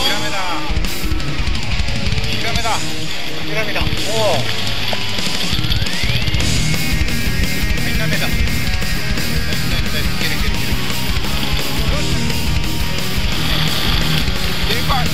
ヒラメだ。おお。ヒラメだ。いけるいけるいける。でかい。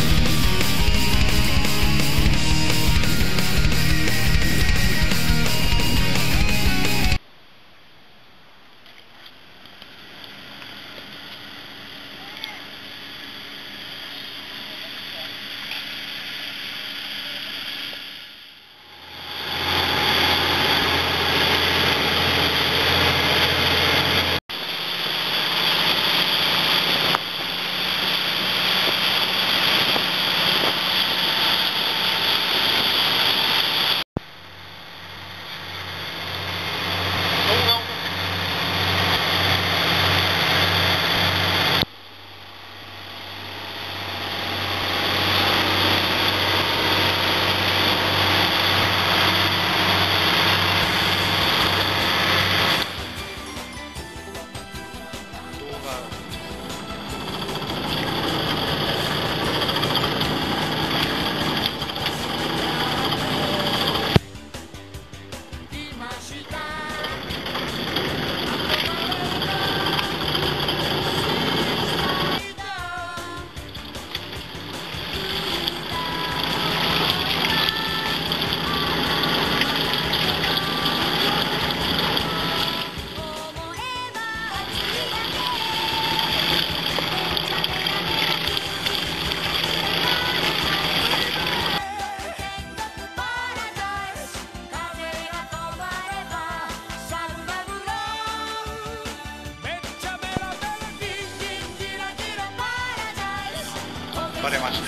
バレました。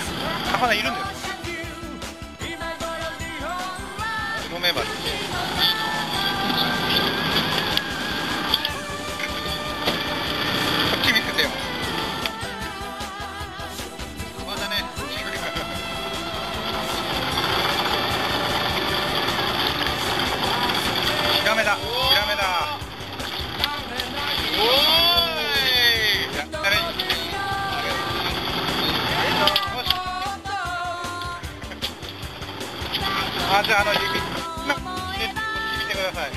魚いるんだよ。ごめんばれ。こっち見せてよ。まだね。ヒラメだ。ヒラメだ。おーい。やったね。あ、じゃあ指こっち見てください。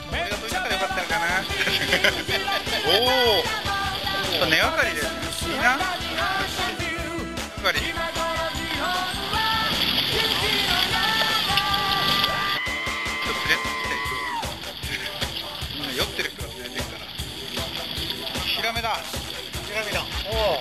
俺が取りたからよかったのかな。おお。根がかりでいいな。ちょっと連れてきて。みんな酔ってる人が連れてきたら。ヒラメだ。ヒラメだ。おお。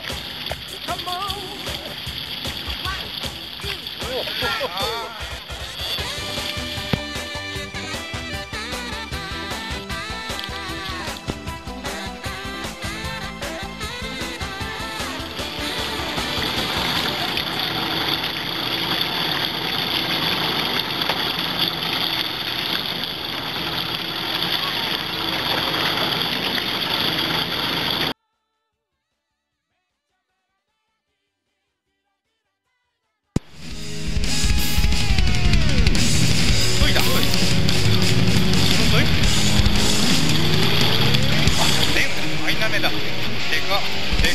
でかで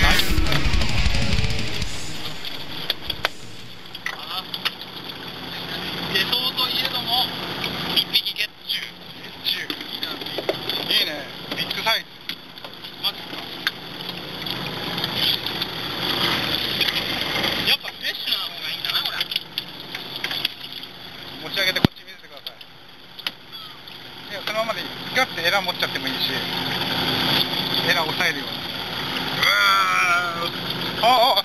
ナイス。出そうといえども1匹ゲッチュー。いいね、ビッグサイズ。マジか。やっぱフレッシュな方がいいんだなこれ。持ち上げてこっち見せてください。いや、そのままでガッてエラ持っちゃってもいいし、エラ押さえるように。うわー、ああ、